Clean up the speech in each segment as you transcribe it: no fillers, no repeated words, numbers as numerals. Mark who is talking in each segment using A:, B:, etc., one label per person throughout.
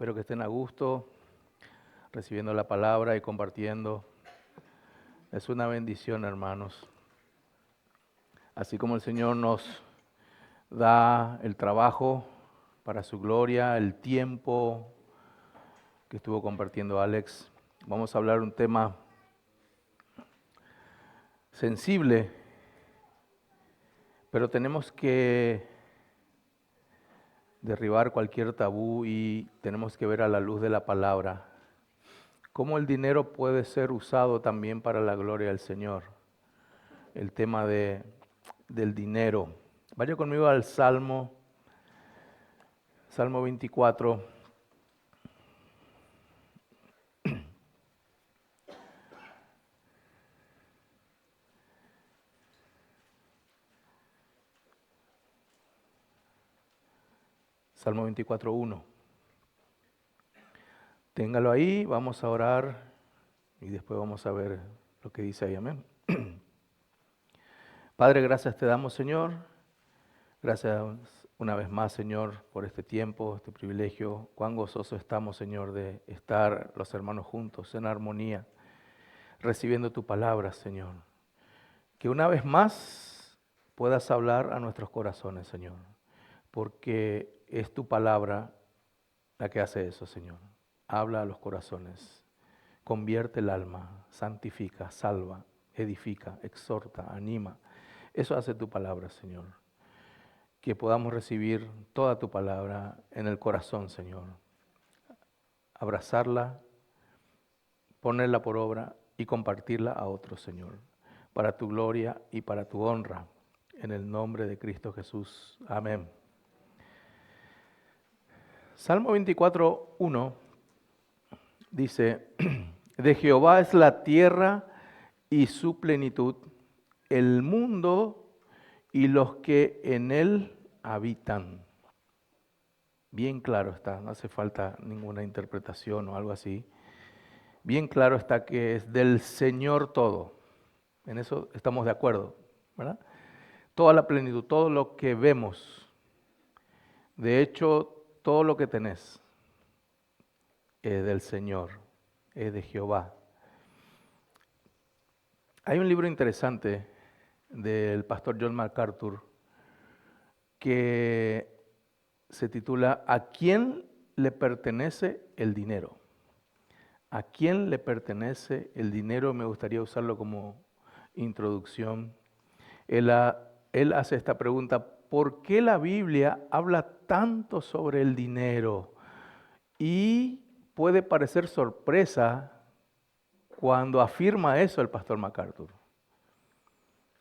A: Espero que estén a gusto recibiendo la palabra y compartiendo. Es una bendición, hermanos. Así como el Señor nos da el trabajo para su gloria, el tiempo que estuvo compartiendo Alex, vamos a hablar un tema sensible, pero tenemos que derribar cualquier tabú y tenemos que ver a la luz de la palabra cómo el dinero puede ser usado también para la gloria del Señor. El tema del dinero. Vaya conmigo al Salmo 24. Salmo 24:1. Téngalo ahí, vamos a orar y después vamos a ver lo que dice ahí. Amén. Padre, gracias te damos, Señor. Gracias una vez más, Señor, por este tiempo, este privilegio. Cuán gozoso estamos, Señor, de estar los hermanos juntos en armonía, recibiendo tu palabra, Señor. Que una vez más puedas hablar a nuestros corazones, Señor, porque es tu palabra la que hace eso, Señor. Habla a los corazones, convierte el alma, santifica, salva, edifica, exhorta, anima. Eso hace tu palabra, Señor. Que podamos recibir toda tu palabra en el corazón, Señor. Abrazarla, ponerla por obra y compartirla a otros, Señor. Para tu gloria y para tu honra. En el nombre de Cristo Jesús. Amén. Salmo 24:1 dice: de Jehová es la tierra y su plenitud, el mundo y los que en él habitan. Bien claro está, no hace falta ninguna interpretación o algo así. Bien claro está que es del Señor todo. En eso estamos de acuerdo, ¿verdad? Toda la plenitud, todo lo que vemos. De hecho, todo lo que tenés es del Señor, es de Jehová. Hay un libro interesante del pastor John MacArthur que se titula ¿A quién le pertenece el dinero? ¿A quién le pertenece el dinero? Me gustaría usarlo como introducción. Él hace esta pregunta: ¿por qué la Biblia habla tanto sobre el dinero? Y puede parecer sorpresa cuando afirma eso el pastor MacArthur.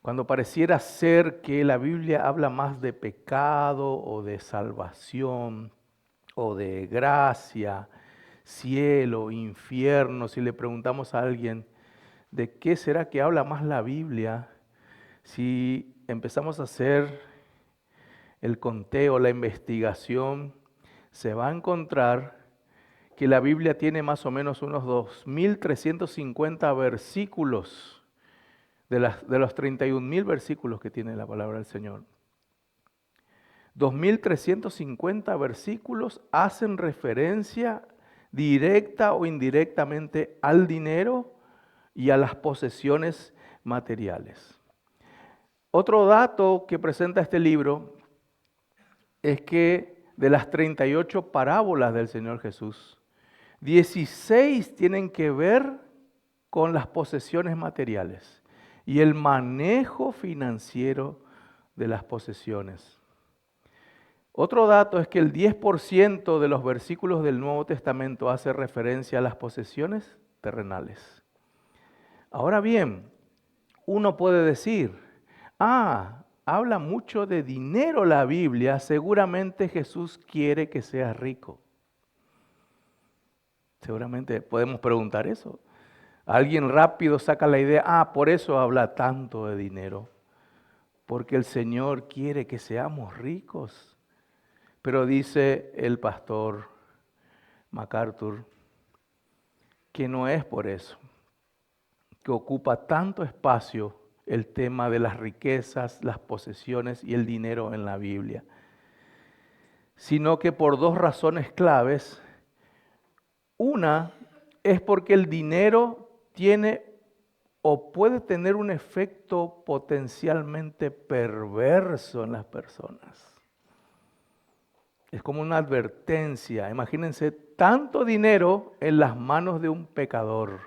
A: Cuando pareciera ser que la Biblia habla más de pecado o de salvación o de gracia, cielo, infierno, si le preguntamos a alguien de qué será que habla más la Biblia, si empezamos a hacer el conteo, la investigación, se va a encontrar que la Biblia tiene más o menos unos 2.350 versículos de los 31.000 versículos que tiene la palabra del Señor. 2.350 versículos hacen referencia directa o indirectamente al dinero y a las posesiones materiales. Otro dato que presenta este libro es que de las 38 parábolas del Señor Jesús, 16 tienen que ver con las posesiones materiales y el manejo financiero de las posesiones. Otro dato es que el 10% de los versículos del Nuevo Testamento hace referencia a las posesiones terrenales. Ahora bien, uno puede decir, habla mucho de dinero la Biblia, seguramente Jesús quiere que seas rico. Seguramente podemos preguntar eso. Alguien rápido saca la idea, por eso habla tanto de dinero, porque el Señor quiere que seamos ricos. Pero dice el pastor MacArthur que no es por eso, que ocupa tanto espacio el tema de las riquezas, las posesiones y el dinero en la Biblia, sino que por dos razones claves Una es porque el dinero tiene o puede tener un efecto potencialmente perverso en las personas. Es como una advertencia. Imagínense tanto dinero en las manos de un pecador.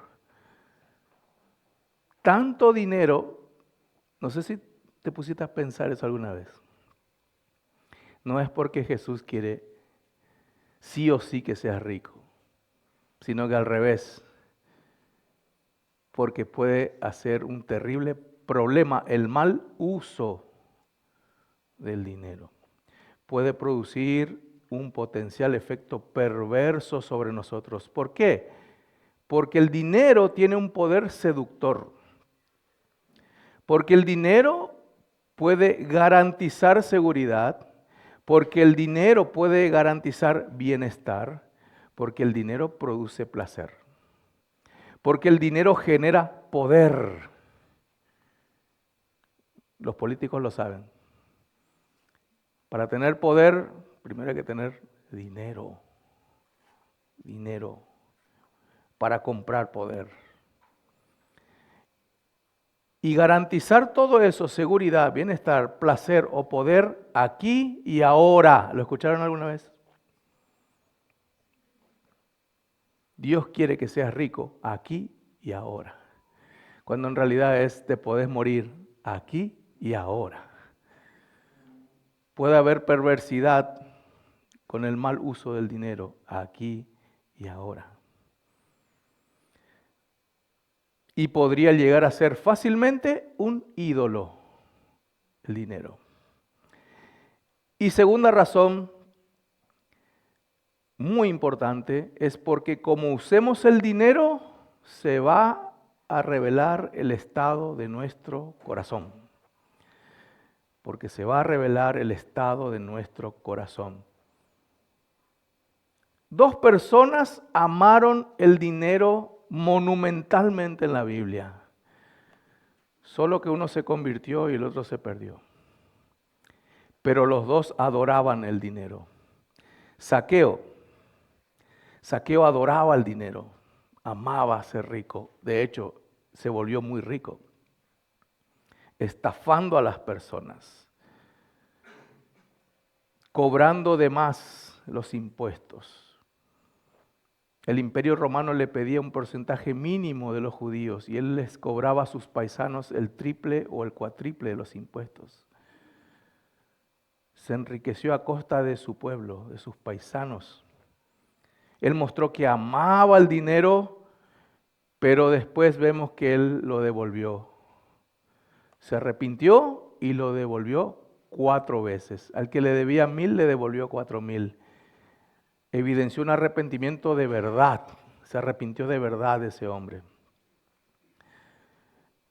A: Tanto dinero, no sé si te pusiste a pensar eso alguna vez. No es porque Jesús quiere sí o sí que seas rico, sino que al revés, porque puede hacer un terrible problema el mal uso del dinero. Puede producir un potencial efecto perverso sobre nosotros. ¿Por qué? Porque el dinero tiene un poder seductor. Porque el dinero puede garantizar seguridad, porque el dinero puede garantizar bienestar, porque el dinero produce placer, porque el dinero genera poder. Los políticos lo saben. Para tener poder, primero hay que tener dinero. Dinero para comprar poder. Y garantizar todo eso, seguridad, bienestar, placer o poder aquí y ahora. ¿Lo escucharon alguna vez? Dios quiere que seas rico aquí y ahora. Cuando en realidad te podés morir aquí y ahora. Puede haber perversidad con el mal uso del dinero aquí y ahora. Y podría llegar a ser fácilmente un ídolo, el dinero. Y segunda razón, muy importante, es porque como usemos el dinero, se va a revelar el estado de nuestro corazón. Porque se va a revelar el estado de nuestro corazón. Dos personas amaron el dinero monumentalmente en la Biblia. Solo que uno se convirtió y el otro se perdió. Pero los dos adoraban el dinero. Zaqueo adoraba el dinero, amaba ser rico. De hecho, se volvió muy rico, estafando a las personas, cobrando de más los impuestos. El Imperio Romano le pedía un porcentaje mínimo de los judíos y él les cobraba a sus paisanos el triple o el cuatriple de los impuestos. Se enriqueció a costa de su pueblo, de sus paisanos. Él mostró que amaba el dinero, pero después vemos que él lo devolvió. Se arrepintió y lo devolvió 4 veces. Al que le debía 1000 le devolvió 4000. Evidenció un arrepentimiento de verdad. Se arrepintió de verdad ese hombre.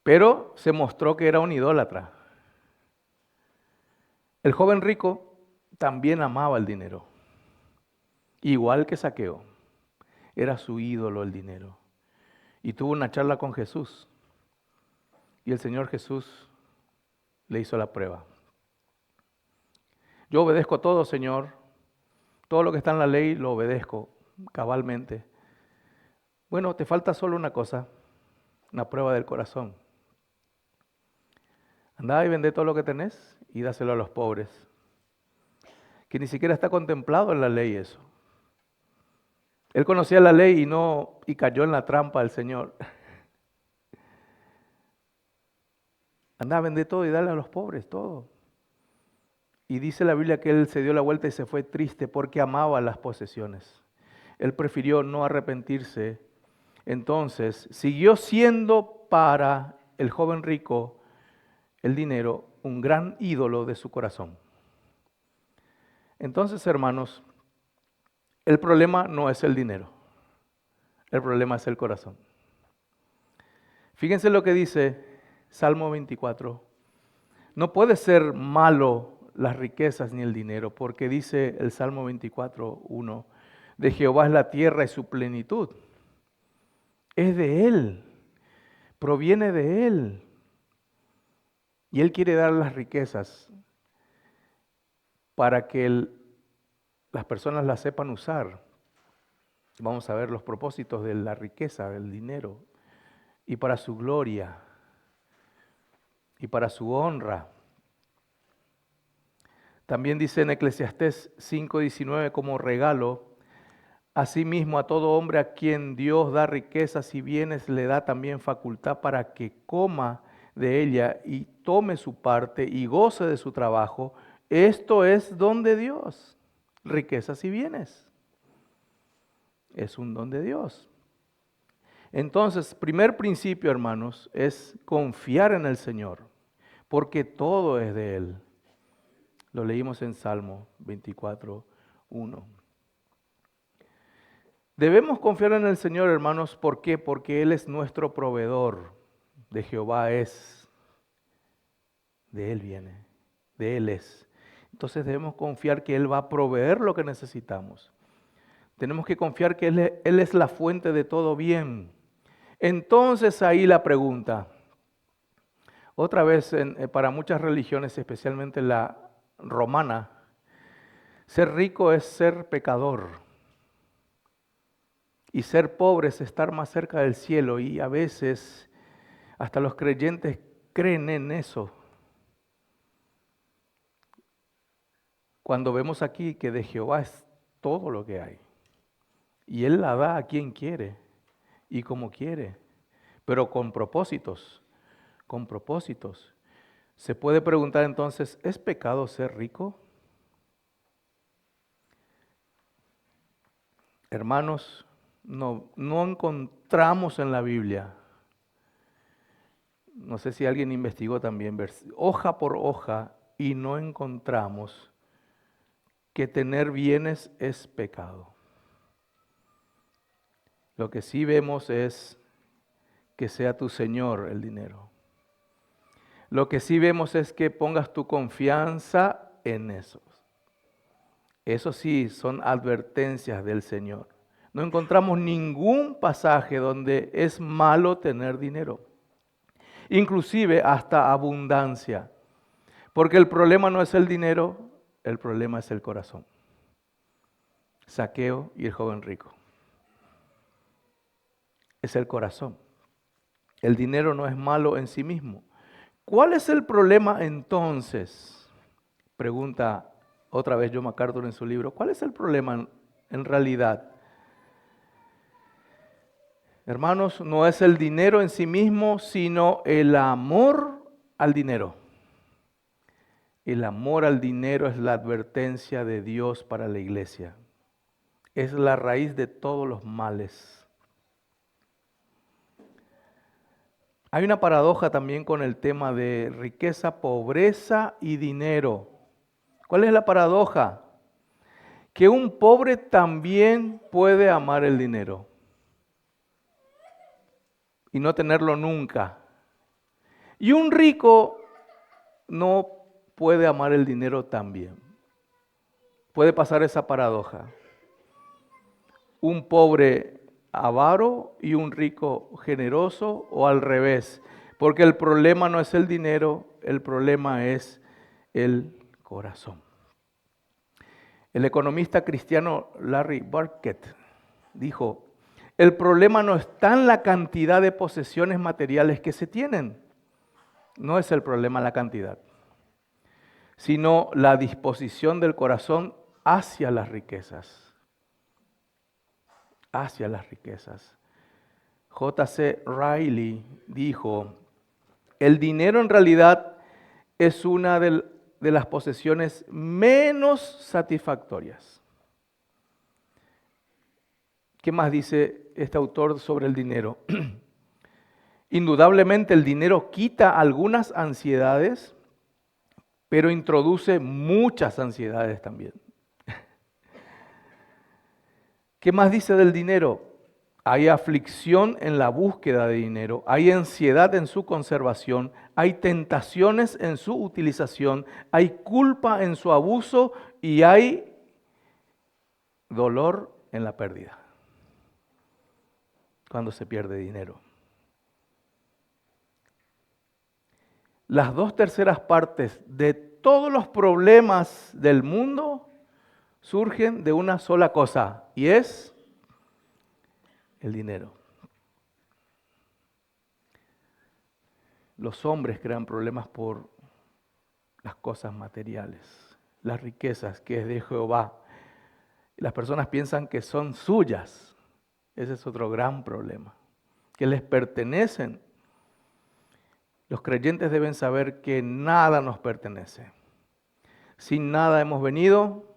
A: Pero se mostró que era un idólatra. El joven rico también amaba el dinero. Igual que Zaqueo. Era su ídolo el dinero. Y tuvo una charla con Jesús. Y el Señor Jesús le hizo la prueba. Yo obedezco todo, Señor. Todo lo que está en la ley lo obedezco cabalmente. Bueno, te falta solo una cosa, una prueba del corazón. Andá y vende todo lo que tenés y dáselo a los pobres. Que ni siquiera está contemplado en la ley eso. Él conocía la ley y cayó en la trampa del Señor. Andá, vende todo y dale a los pobres todo. Y dice la Biblia que él se dio la vuelta y se fue triste porque amaba las posesiones. Él prefirió no arrepentirse. Entonces, siguió siendo para el joven rico el dinero un gran ídolo de su corazón. Entonces, hermanos, el problema no es el dinero. El problema es el corazón. Fíjense lo que dice Salmo 24. No puede ser malo las riquezas ni el dinero, porque dice el Salmo 24:1, de Jehová es la tierra y su plenitud. Es de Él, proviene de Él. Y Él quiere dar las riquezas para que las personas las sepan usar. Vamos a ver los propósitos de la riqueza, del dinero, y para su gloria, y para su honra. También dice en Eclesiastés 5:19 como regalo, asimismo a todo hombre a quien Dios da riquezas y bienes, le da también facultad para que coma de ella y tome su parte y goce de su trabajo. Esto es don de Dios, riquezas y bienes. Es un don de Dios. Entonces, primer principio, hermanos, es confiar en el Señor, porque todo es de Él. Lo leímos en Salmo 24:1. Debemos confiar en el Señor, hermanos, ¿por qué? Porque Él es nuestro proveedor. De Jehová es, de Él viene, de Él es. Entonces debemos confiar que Él va a proveer lo que necesitamos. Tenemos que confiar que Él es la fuente de todo bien. Entonces ahí la pregunta, otra vez para muchas religiones, especialmente la romana, ser rico es ser pecador. Y ser pobre es estar más cerca del cielo, y a veces hasta los creyentes creen en eso. Cuando vemos aquí que de Jehová es todo lo que hay, y Él la da a quien quiere y como quiere, pero con propósitos, con propósitos. Se puede preguntar entonces, ¿es pecado ser rico? Hermanos, no encontramos en la Biblia, no sé si alguien investigó también, hoja por hoja, y no encontramos que tener bienes es pecado. Lo que sí vemos es que sea tu Señor el dinero. Lo que sí vemos es que pongas tu confianza en eso. Eso sí, son advertencias del Señor. No encontramos ningún pasaje donde es malo tener dinero. Inclusive hasta abundancia. Porque el problema no es el dinero, el problema es el corazón. Zaqueo y el joven rico. Es el corazón. El dinero no es malo en sí mismo. ¿Cuál es el problema entonces? Pregunta otra vez John MacArthur en su libro. ¿Cuál es el problema en realidad? Hermanos, no es el dinero en sí mismo, sino el amor al dinero. El amor al dinero es la advertencia de Dios para la iglesia. Es la raíz de todos los males. Hay una paradoja también con el tema de riqueza, pobreza y dinero. ¿Cuál es la paradoja? Que un pobre también puede amar el dinero y no tenerlo nunca. Y un rico no puede amar el dinero también. Puede pasar esa paradoja. Un pobre avaro y un rico generoso, o al revés. Porque el problema no es el dinero, el problema es el corazón. El economista cristiano Larry Burkett dijo, el problema no está en la cantidad de posesiones materiales que se tienen. No es el problema la cantidad, sino la disposición del corazón hacia las riquezas. Hacia las riquezas. J.C. Riley dijo, el dinero en realidad es una de las posesiones menos satisfactorias. ¿Qué más dice este autor sobre el dinero? Indudablemente el dinero quita algunas ansiedades, pero introduce muchas ansiedades también. ¿Qué más dice del dinero? Hay aflicción en la búsqueda de dinero, hay ansiedad en su conservación, hay tentaciones en su utilización, hay culpa en su abuso y hay dolor en la pérdida. Cuando se pierde dinero. Las 2/3 partes de todos los problemas del mundo surgen de una sola cosa, y es el dinero. Los hombres crean problemas por las cosas materiales, las riquezas que es de Jehová. Las personas piensan que son suyas. Ese es otro gran problema, que les pertenecen. Los creyentes deben saber que nada nos pertenece. Sin nada hemos venido.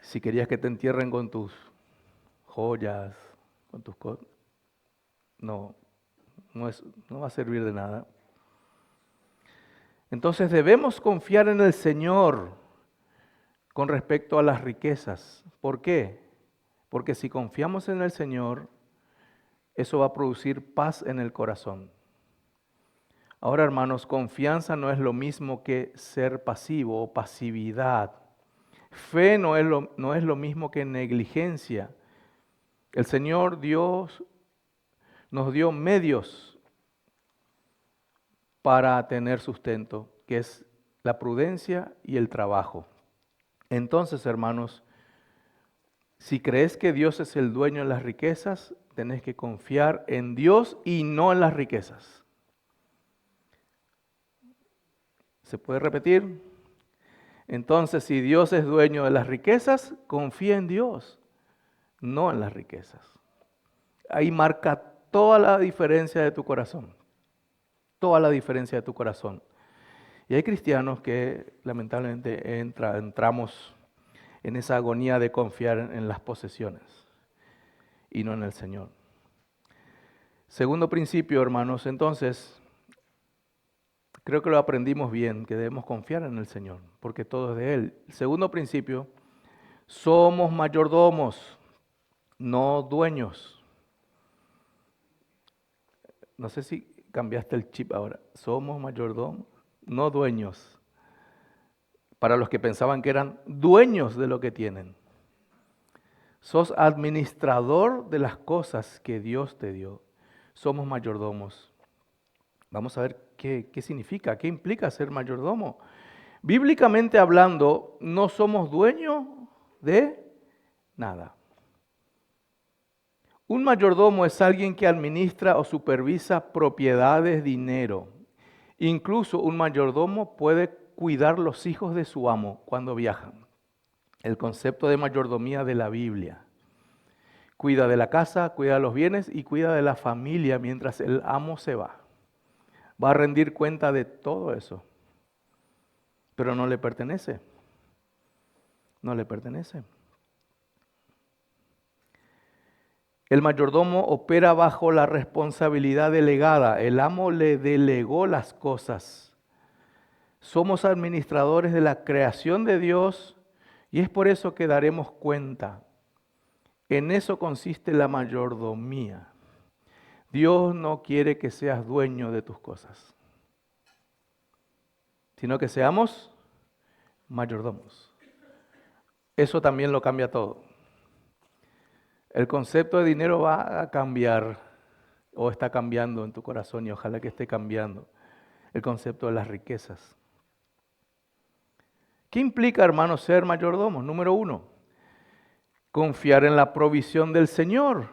A: Si querías que te entierren con tus joyas, con tus cosas, no va a servir de nada. Entonces debemos confiar en el Señor con respecto a las riquezas. ¿Por qué? Porque si confiamos en el Señor, eso va a producir paz en el corazón. Ahora, hermanos, confianza no es lo mismo que ser pasivo o pasividad. Fe no es lo mismo que negligencia. El Señor Dios nos dio medios para tener sustento, que es la prudencia y el trabajo. Entonces, hermanos, si crees que Dios es el dueño de las riquezas, tenés que confiar en Dios y no en las riquezas. ¿Se puede repetir? Entonces, si Dios es dueño de las riquezas, confía en Dios, no en las riquezas. Ahí marca toda la diferencia de tu corazón. Toda la diferencia de tu corazón. Y hay cristianos que lamentablemente entramos en esa agonía de confiar en las posesiones y no en el Señor. Segundo principio, hermanos, entonces, creo que lo aprendimos bien, que debemos confiar en el Señor, porque todo es de Él. Segundo principio, somos mayordomos, no dueños. No sé si cambiaste el chip ahora. Somos mayordomos, no dueños. Para los que pensaban que eran dueños de lo que tienen. Sos administrador de las cosas que Dios te dio. Somos mayordomos. Vamos a ver qué significa, qué implica ser mayordomo. Bíblicamente hablando, no somos dueños de nada. Un mayordomo es alguien que administra o supervisa propiedades, dinero. Incluso un mayordomo puede cuidar los hijos de su amo cuando viajan. El concepto de mayordomía de la Biblia. Cuida de la casa, cuida de los bienes y cuida de la familia mientras el amo se va. Va a rendir cuenta de todo eso. Pero no le pertenece. No le pertenece. El mayordomo opera bajo la responsabilidad delegada. El amo le delegó las cosas. Somos administradores de la creación de Dios y es por eso que daremos cuenta. En eso consiste la mayordomía. Dios no quiere que seas dueño de tus cosas, sino que seamos mayordomos. Eso también lo cambia todo. El concepto de dinero va a cambiar, o está cambiando en tu corazón, y ojalá que esté cambiando el concepto de las riquezas. ¿Qué implica, hermanos, ser mayordomos? Número 1, confiar en la provisión del Señor.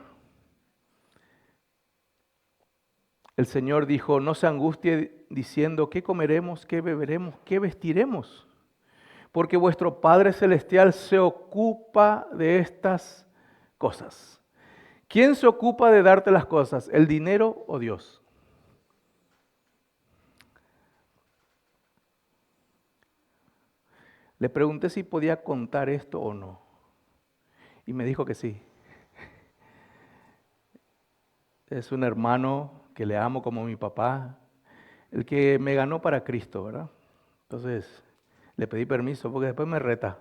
A: El Señor dijo, no se angustie diciendo, ¿qué comeremos, qué beberemos, qué vestiremos? Porque vuestro Padre Celestial se ocupa de estas cosas. ¿Quién se ocupa de darte las cosas? ¿El dinero o Dios? Le pregunté si podía contar esto o no. Y me dijo que sí. Es un hermano que le amo como mi papá, el que me ganó para Cristo, ¿verdad? Entonces le pedí permiso porque después me reta.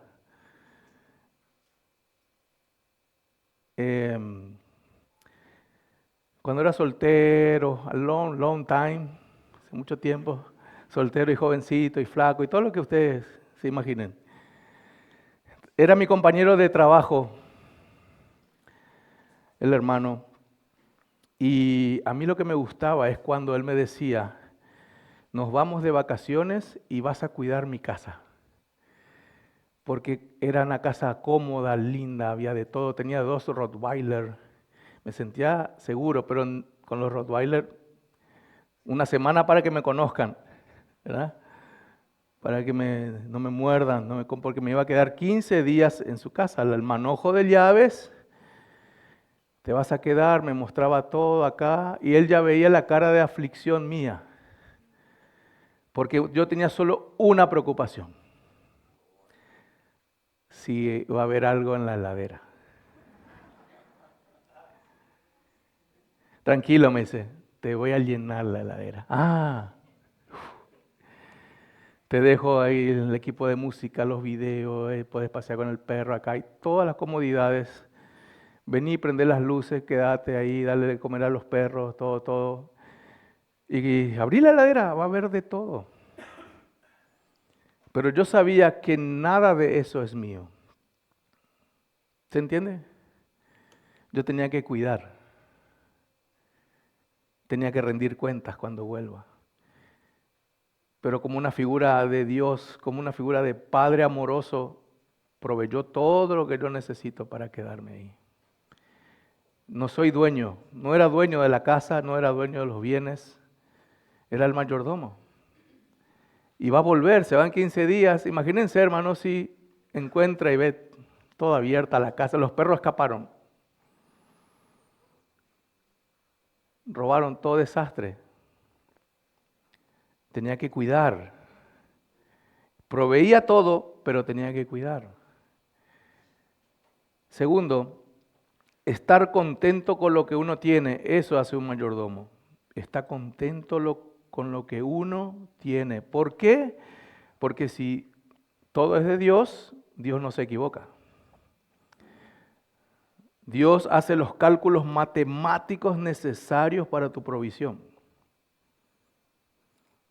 A: Cuando era soltero, a long time, hace mucho tiempo, soltero y jovencito y flaco y todo lo que ustedes se imaginen. Era mi compañero de trabajo, el hermano, y a mí lo que me gustaba es cuando él me decía, nos vamos de vacaciones y vas a cuidar mi casa. porque era una casa cómoda, linda, había de todo. Tenía 2 Rottweiler. Me sentía seguro, pero con los Rottweiler, una semana para que me conozcan, ¿verdad? Para que no me muerdan, porque me iba a quedar 15 días en su casa. El manojo de llaves, te vas a quedar, me mostraba todo acá, y él ya veía la cara de aflicción mía, porque yo tenía solo una preocupación: si va a haber algo en la heladera. Tranquilo, me dice, te voy a llenar la heladera. Te dejo ahí el equipo de música, los videos, puedes pasear con el perro acá, hay todas las comodidades. Vení, prende las luces, quédate ahí, dale de comer a los perros, todo. Y abrí la heladera, va a haber de todo. Pero yo sabía que nada de eso es mío. ¿Se entiende? Yo tenía que cuidar. Tenía que rendir cuentas cuando vuelva. Pero como una figura de Dios, como una figura de Padre amoroso, proveyó todo lo que yo necesito para quedarme ahí. No soy dueño, no era dueño de la casa, no era dueño de los bienes, era el mayordomo. Y va a volver, se van 15 días. Imagínense, hermanos, si encuentra y ve toda abierta la casa, los perros escaparon. Robaron, todo desastre. Tenía que cuidar. Proveía todo, pero tenía que cuidar. Segundo, estar contento con lo que uno tiene, eso hace un mayordomo. Está contento con lo que uno tiene. ¿Por qué? Porque si todo es de Dios, Dios no se equivoca. Dios hace los cálculos matemáticos necesarios para tu provisión.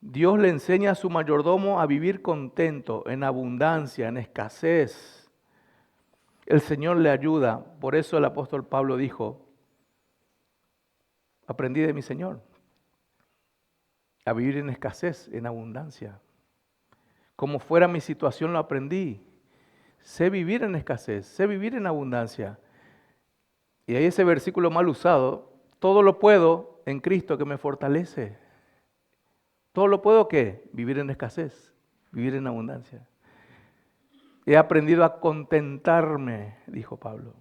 A: Dios le enseña a su mayordomo a vivir contento, en abundancia, en escasez. El Señor le ayuda. Por eso el apóstol Pablo dijo, aprendí de mi Señor a vivir en escasez, en abundancia. Como fuera mi situación lo aprendí. Sé vivir en escasez, sé vivir en abundancia. Y ahí ese versículo mal usado, todo lo puedo en Cristo que me fortalece. Todo lo puedo, ¿qué? Vivir en escasez, vivir en abundancia. He aprendido a contentarme, dijo Pablo.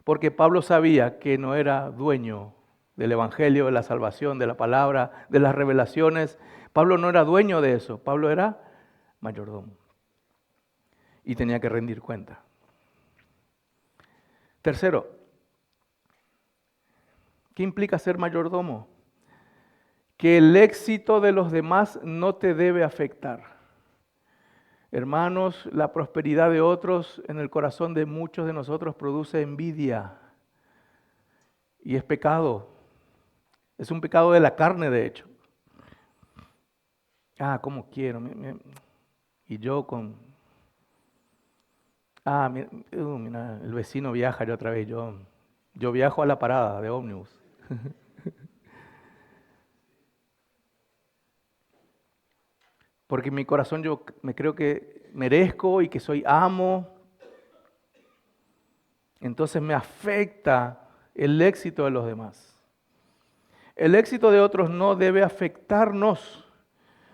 A: Porque Pablo sabía que no era dueño del evangelio, de la salvación, de la palabra, de las revelaciones. Pablo no era dueño de eso, Pablo era mayordomo. Y tenía que rendir cuenta. Tercero, ¿qué implica ser mayordomo? Que el éxito de los demás no te debe afectar. Hermanos, la prosperidad de otros en el corazón de muchos de nosotros produce envidia. Y es pecado. Es un pecado de la carne, de hecho. ¿Cómo quiero? Y yo con... mira, el vecino viaja, yo otra vez. Yo viajo a la parada de ómnibus. Porque en mi corazón yo me creo que merezco y que soy amo. Entonces me afecta el éxito de los demás. El éxito de otros no debe afectarnos.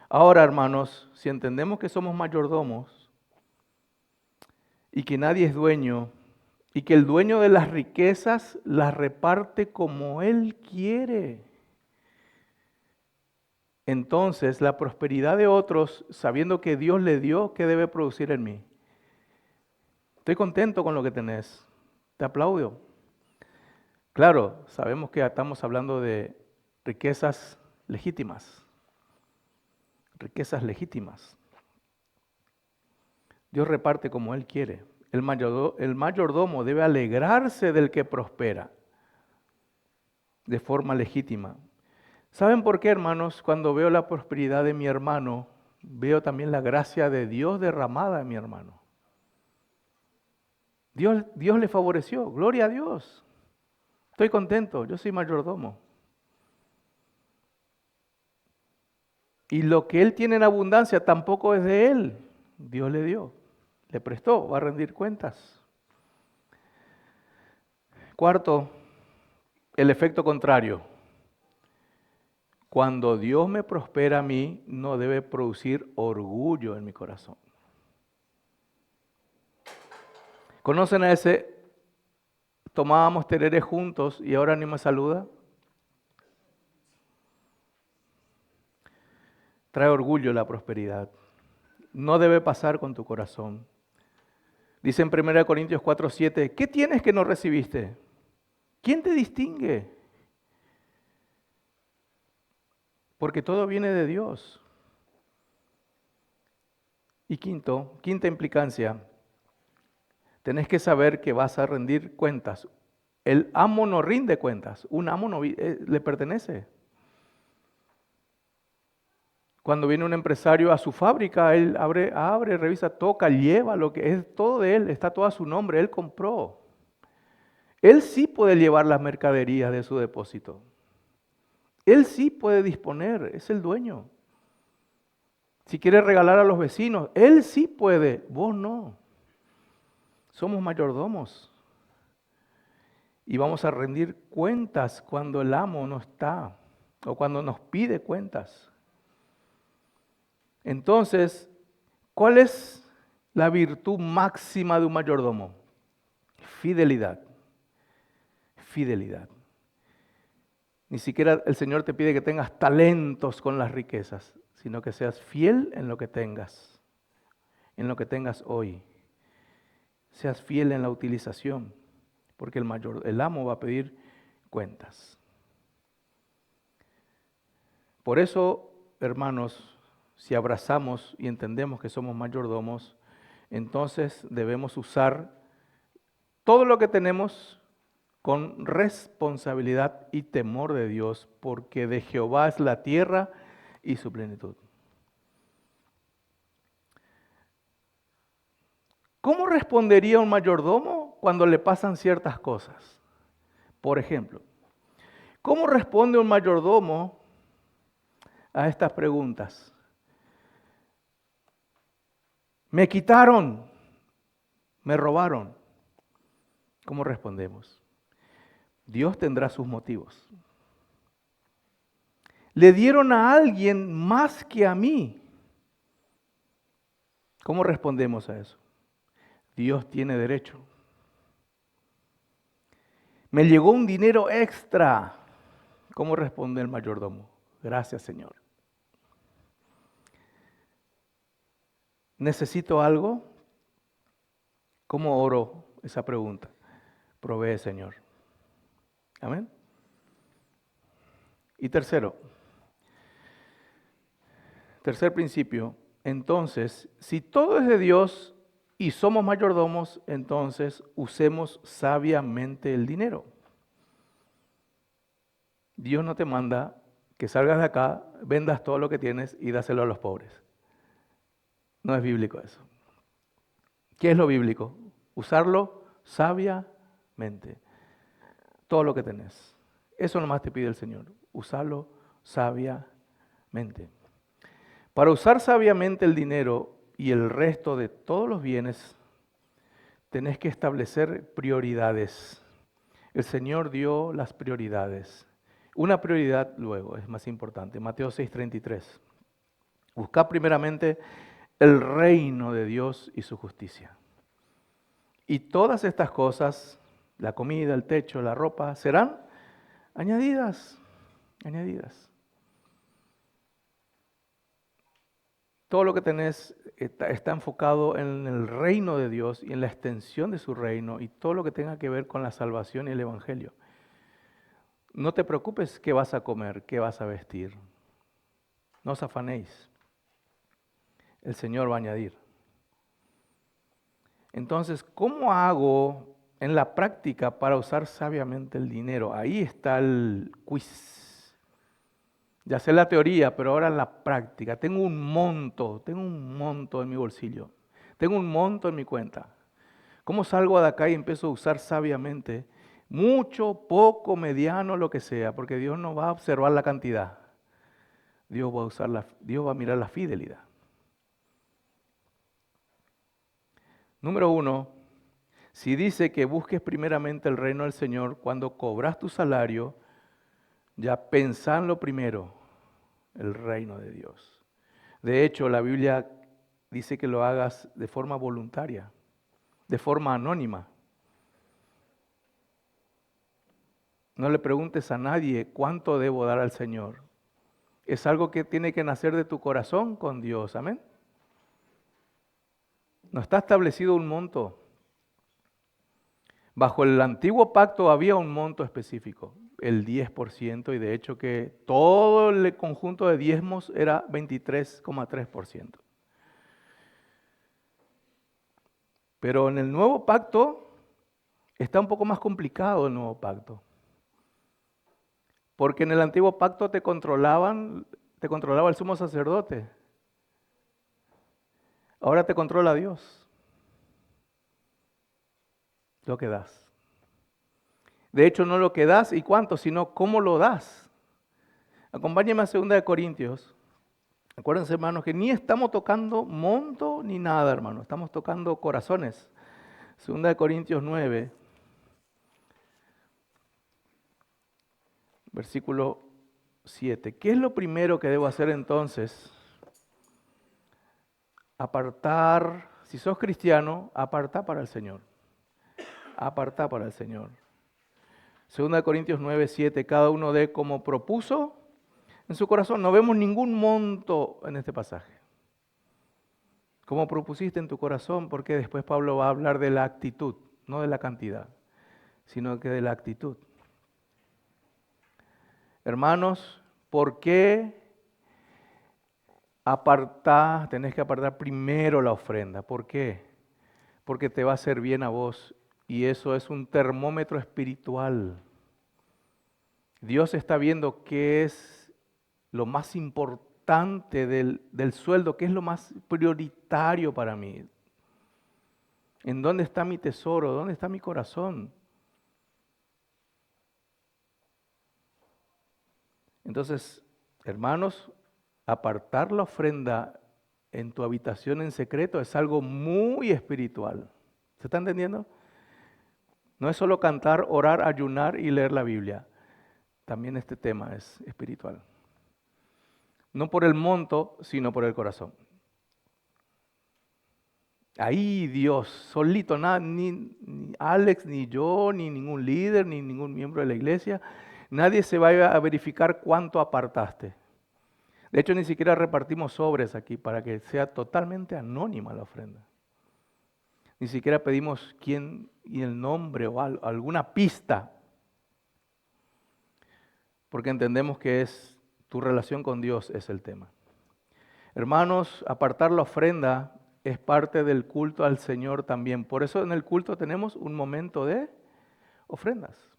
A: Ahora, hermanos, si entendemos que somos mayordomos y que nadie es dueño y que el dueño de las riquezas las reparte como él quiere, entonces la prosperidad de otros, sabiendo que Dios le dio, ¿qué debe producir en mí? Estoy contento con lo que tenés. Te aplaudo. Claro, sabemos que estamos hablando de riquezas legítimas. Riquezas legítimas. Dios reparte como Él quiere. El mayordomo debe alegrarse del que prospera de forma legítima. ¿Saben por qué, hermanos? Cuando veo la prosperidad de mi hermano, veo también la gracia de Dios derramada en mi hermano. Dios le favoreció, gloria a Dios. Estoy contento, yo soy mayordomo. Y lo que él tiene en abundancia tampoco es de él, Dios le dio. le prestó, va a rendir cuentas. Cuarto, el efecto contrario. Cuando Dios me prospera a mí, no debe producir orgullo en mi corazón. ¿Conocen a ese? Tomábamos tereré juntos y ahora ni me saluda. Trae orgullo la prosperidad. No debe pasar con tu corazón. Dice en 1 Corintios 4:7, ¿qué tienes que no recibiste? ¿Quién te distingue? Porque todo viene de Dios. Y quinta implicancia, tenés que saber que vas a rendir cuentas. El amo no rinde cuentas, un amo no le pertenece. Cuando viene un empresario a su fábrica, él abre, revisa, toca, lleva lo que es todo de él, está todo a su nombre, él compró. Él sí puede llevar las mercaderías de su depósito. Él sí puede disponer, es el dueño. Si quiere regalar a los vecinos, él sí puede, vos no. Somos mayordomos. Y vamos a rendir cuentas cuando el amo no está o cuando nos pide cuentas. Entonces, ¿cuál es la virtud máxima de un mayordomo? Fidelidad. Fidelidad. Ni siquiera el Señor te pide que tengas talentos con las riquezas, sino que seas fiel en lo que tengas hoy. Seas fiel en la utilización, porque el amo va a pedir cuentas. Por eso, hermanos, si abrazamos y entendemos que somos mayordomos, entonces debemos usar todo lo que tenemos con responsabilidad y temor de Dios, porque de Jehová es la tierra y su plenitud. ¿Cómo respondería un mayordomo cuando le pasan ciertas cosas? Por ejemplo, ¿cómo responde un mayordomo a estas preguntas? Me quitaron, me robaron. ¿Cómo respondemos? Dios tendrá sus motivos. Le dieron a alguien más que a mí. ¿Cómo respondemos a eso? Dios tiene derecho. Me llegó un dinero extra. ¿Cómo responde el mayordomo? Gracias, Señor. ¿Necesito algo? ¿Cómo oro esa pregunta? Provee, Señor. Amén. Y tercer principio, entonces, si todo es de Dios y somos mayordomos, entonces usemos sabiamente el dinero. Dios no te manda que salgas de acá, vendas todo lo que tienes y dáselo a los pobres. No es bíblico eso. ¿Qué es lo bíblico? Usarlo sabiamente. Todo lo que tenés. Eso nomás te pide el Señor. Usarlo sabiamente. Para usar sabiamente el dinero y el resto de todos los bienes, tenés que establecer prioridades. El Señor dio las prioridades. Una prioridad luego es más importante. Mateo 6:33. Buscad primeramente el reino de Dios y su justicia. Y todas estas cosas, la comida, el techo, la ropa, serán añadidas. Todo lo que tenés está enfocado en el reino de Dios y en la extensión de su reino y todo lo que tenga que ver con la salvación y el evangelio. No te preocupes qué vas a comer, qué vas a vestir. No os afanéis. El Señor va a añadir. Entonces, ¿cómo hago en la práctica para usar sabiamente el dinero? Ahí está el quiz. Ya sé la teoría, pero ahora en la práctica. Tengo un monto en mi bolsillo. Tengo un monto en mi cuenta. ¿Cómo salgo de acá y empiezo a usar sabiamente? Mucho, poco, mediano, lo que sea, porque Dios no va a observar la cantidad. Dios va a mirar la fidelidad. Número 1, si dice que busques primeramente el reino del Señor, cuando cobras tu salario, ya pensá en lo primero, el reino de Dios. De hecho, la Biblia dice que lo hagas de forma voluntaria, de forma anónima. No le preguntes a nadie cuánto debo dar al Señor. Es algo que tiene que nacer de tu corazón con Dios. Amén. No está establecido un monto. Bajo el antiguo pacto había un monto específico, el 10%, y de hecho que todo el conjunto de diezmos era 23,3%. Pero en el nuevo pacto está un poco más complicado el nuevo pacto. Porque en el antiguo pacto te controlaba el sumo sacerdote. Ahora te controla Dios. Lo que das. De hecho, no lo que das y cuánto, sino cómo lo das. Acompáñenme a 2 Corintios. Acuérdense, hermanos, que ni estamos tocando monto ni nada, hermanos. Estamos tocando corazones. 2 Corintios 9, versículo 7. ¿Qué es lo primero que debo hacer entonces? Apartar, si sos cristiano, apartá para el Señor. Apartá para el Señor. 2 Corintios 9, 7, cada uno dé como propuso en su corazón. No vemos ningún monto en este pasaje. Como propusiste en tu corazón, porque después Pablo va a hablar de la actitud, no de la cantidad, sino que de la actitud. Hermanos, ¿por qué tenés que apartar primero la ofrenda? ¿Por qué? Porque te va a hacer bien a vos y eso es un termómetro espiritual. Dios está viendo qué es lo más importante del sueldo, qué es lo más prioritario para mí. ¿En dónde está mi tesoro? ¿Dónde está mi corazón? Entonces, hermanos, apartar la ofrenda en tu habitación en secreto es algo muy espiritual. ¿Se está entendiendo? No es solo cantar, orar, ayunar y leer la Biblia. También este tema es espiritual. No por el monto, sino por el corazón. Ahí Dios, solito, nada, ni Alex, ni yo, ni ningún líder, ni ningún miembro de la iglesia, nadie se va a verificar cuánto apartaste. De hecho, ni siquiera repartimos sobres aquí para que sea totalmente anónima la ofrenda. Ni siquiera pedimos quién y el nombre o alguna pista, porque entendemos que es tu relación con Dios es el tema. Hermanos, apartar la ofrenda es parte del culto al Señor también. Por eso en el culto tenemos un momento de ofrendas.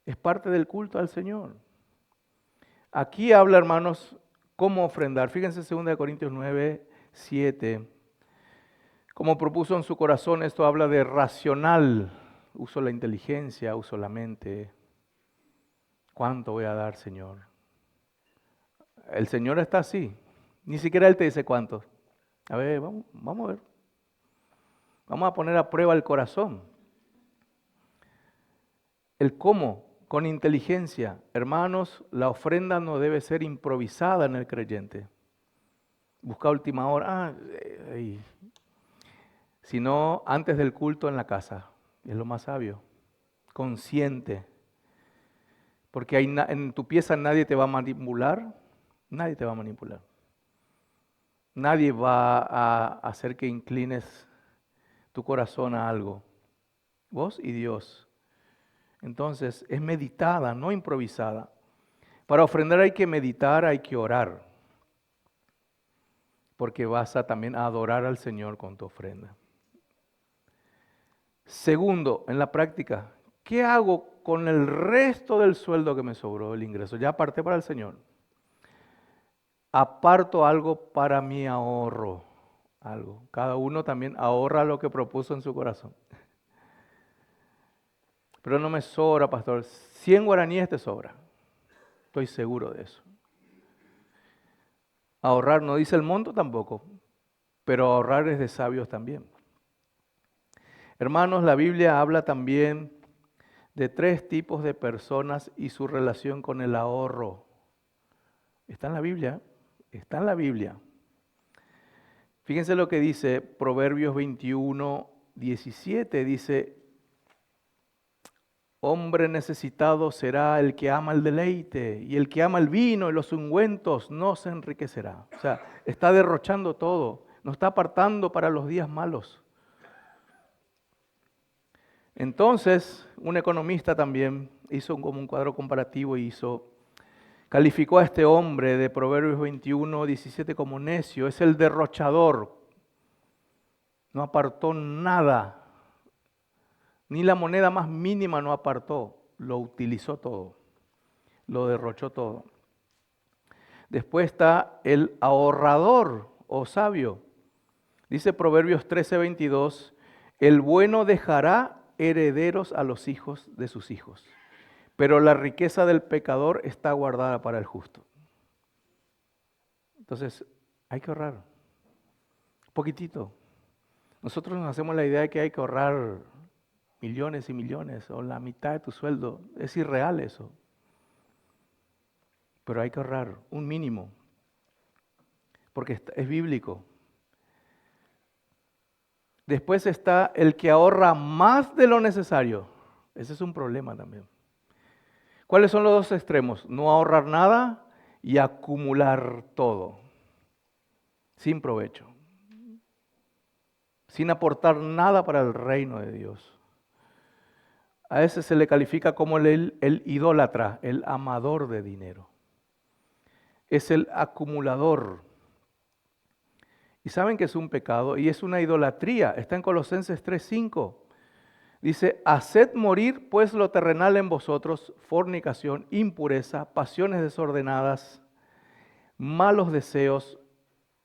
A: Es parte del culto al Señor. Aquí habla, hermanos, cómo ofrendar. Fíjense 2 Corintios 9, 7. Como propuso en su corazón, esto habla de racional. Uso la inteligencia, uso la mente. ¿Cuánto voy a dar, Señor? El Señor está así. Ni siquiera Él te dice cuánto. A ver, vamos a ver. Vamos a poner a prueba el corazón. El cómo, con inteligencia. Hermanos, la ofrenda no debe ser improvisada en el creyente. Busca última hora. Sino antes del culto en la casa. Es lo más sabio. Consciente. Porque en tu pieza nadie te va a manipular. Nadie te va a manipular. Nadie va a hacer que inclines tu corazón a algo. Vos y Dios. Entonces, es meditada, no improvisada. Para ofrendar hay que meditar, hay que orar. Porque vas a también a adorar al Señor con tu ofrenda. Segundo, en la práctica, ¿qué hago con el resto del sueldo que me sobró, el ingreso? Ya aparté para el Señor. Aparto algo para mi ahorro. Algo. Cada uno también ahorra lo que propuso en su corazón. Pero no me sobra, pastor. 100 guaraníes te sobra. Estoy seguro de eso. Ahorrar no dice el monto tampoco. pero ahorrar es de sabios también. Hermanos, la Biblia habla también de 3 tipos de personas y su relación con el ahorro. Está en la Biblia, está en la Biblia. Fíjense lo que dice Proverbios 21, 17, dice: hombre necesitado será el que ama el deleite, y el que ama el vino y los ungüentos no se enriquecerá. O sea, está derrochando todo, no está apartando para los días malos. Entonces, un economista también hizo como un cuadro comparativo y calificó a este hombre de Proverbios 21, 17 como necio. Es el derrochador. No apartó nada. Ni la moneda más mínima no apartó. Lo utilizó todo. Lo derrochó todo. Después está el ahorrador o sabio. Dice Proverbios 13, 22. El bueno dejará herederos a los hijos de sus hijos, pero la riqueza del pecador está guardada para el justo. Entonces, hay que ahorrar. Poquitito. Nosotros nos hacemos la idea de que hay que ahorrar millones y millones o la mitad de tu sueldo. Es irreal eso. Pero hay que ahorrar un mínimo, porque es bíblico. Después está el que ahorra más de lo necesario. Ese es un problema también. ¿Cuáles son los dos extremos? No ahorrar nada y acumular todo, sin provecho, sin aportar nada para el reino de Dios. A ese se le califica como el idólatra, el amador de dinero. Es el acumulador. Y saben que es un pecado y es una idolatría. Está en Colosenses 3:5. Dice: haced morir pues lo terrenal en vosotros, fornicación, impureza, pasiones desordenadas, malos deseos.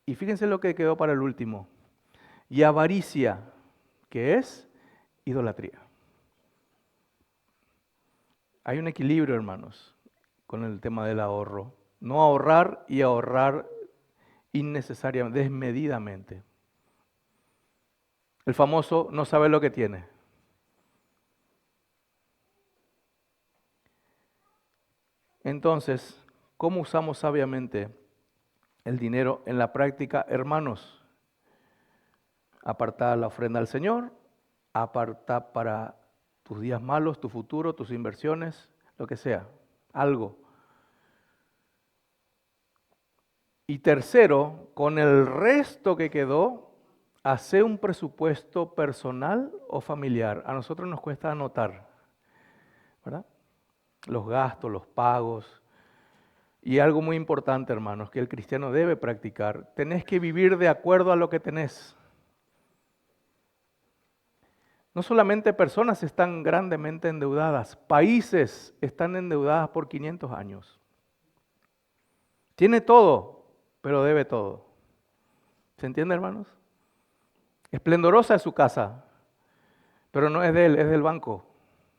A: Y fíjense lo que quedó para el último. Y avaricia, que es idolatría. Hay un equilibrio, hermanos, con el tema del ahorro. No ahorrar y ahorrar innecesariamente, desmedidamente. El famoso no sabe lo que tiene. Entonces, ¿cómo usamos sabiamente el dinero en la práctica? Hermanos, apartar la ofrenda al Señor, apartar para tus días malos, tu futuro, tus inversiones, lo que sea, algo. Y tercero, con el resto que quedó, hacer un presupuesto personal o familiar. A nosotros nos cuesta anotar, ¿verdad? Los gastos, los pagos. Y algo muy importante, hermanos, que el cristiano debe practicar. Tenés que vivir de acuerdo a lo que tenés. No solamente personas están grandemente endeudadas, países están endeudadas por 500 años. Tiene todo, pero debe todo. ¿Se entiende, hermanos? Esplendorosa es su casa, pero no es de él, es del banco,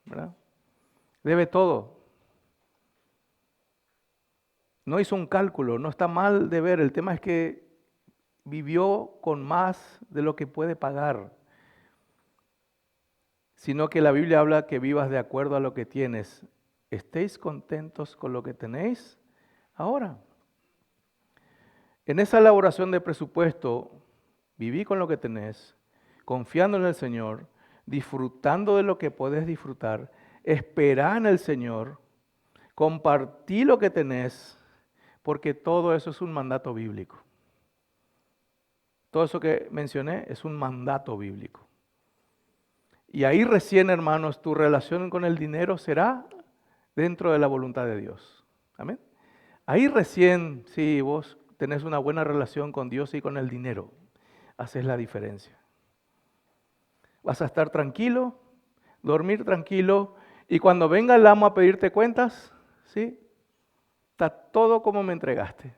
A: ¿verdad? Debe todo. No hizo un cálculo, no está mal de ver. El tema es que vivió con más de lo que puede pagar, sino que la Biblia habla que vivas de acuerdo a lo que tienes. ¿Estéis contentos con lo que tenéis ahora? En esa elaboración de presupuesto, viví con lo que tenés, confiando en el Señor, disfrutando de lo que podés disfrutar, esperá en el Señor, compartí lo que tenés, porque todo eso es un mandato bíblico. Todo eso que mencioné es un mandato bíblico. Y ahí recién, hermanos, tu relación con el dinero será dentro de la voluntad de Dios. Amén. Ahí recién, si vos tenés una buena relación con Dios y con el dinero, haces la diferencia. Vas a estar tranquilo, dormir tranquilo, y cuando venga el amo a pedirte cuentas, ¿sí? Está todo como me entregaste.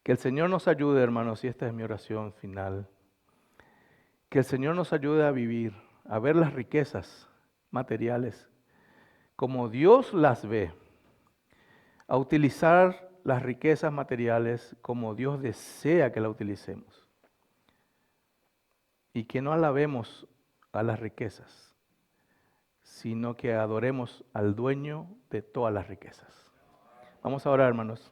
A: Que el Señor nos ayude, hermanos, y esta es mi oración final. Que el Señor nos ayude a vivir, a ver las riquezas materiales como Dios las ve, a utilizar las riquezas materiales como Dios desea que la utilicemos. Y que no alabemos a las riquezas, sino que adoremos al dueño de todas las riquezas. Vamos a orar, hermanos.